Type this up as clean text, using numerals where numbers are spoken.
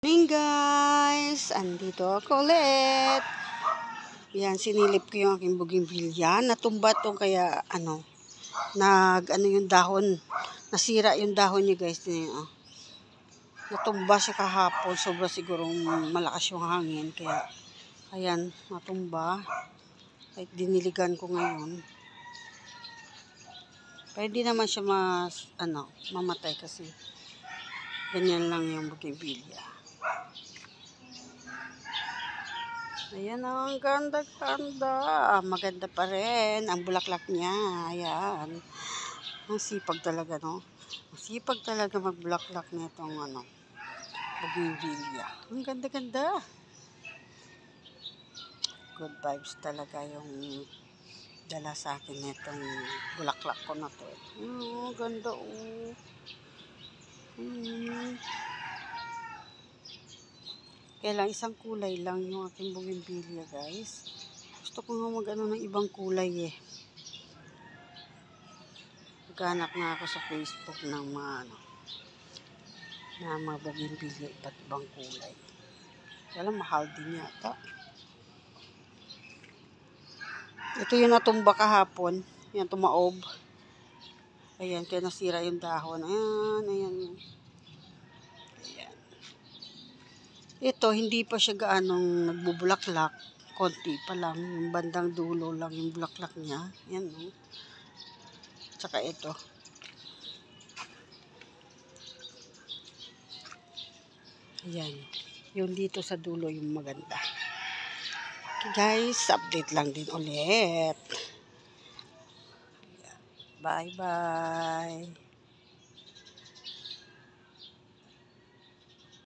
Morning guys! Andito ako ulit. Yan, sinilip ko yung aking bougainvillea. Natumba to kaya yung dahon. Nasira yung dahon niya guys. Natumba siya kahapon. Sobra sigurong malakas yung hangin. Kaya, ayan, natumba. Kahit diniligan ko ngayon. Pwede naman siya mamatay kasi ganyan lang yung bougainvillea. Ayan, ang ganda-ganda. Maganda pa rin ang bulaklak niya. Ayan. Ang sipag talaga, no? Ang sipag talaga magbulaklak nitong bougainvillea. Ang ganda-ganda. Good vibes talaga yung dala sa akin nitong bulaklak ko na to. Oh, ganda oh. Kaya lang, isang kulay lang yung aking bougainvillea, guys. Gusto ko nga ng ibang kulay eh. Maghanap nga ako sa Facebook ng mga bougainvillea, iba't ibang kulay. Kaya lang, mahal din yata. Ito yung natumba kahapon. Yan, tumaob. Ayan, kaya nasira yung dahon. Ayan, ayan. Ito, hindi pa siya gaanong nagbubulaklak. Konti pa lang. Yung bandang dulo lang yung bulaklak niya. Yan, no? Tsaka ito. Ayan. Yung dito sa dulo yung maganda. Okay, guys. Update lang din ulit. Bye-bye.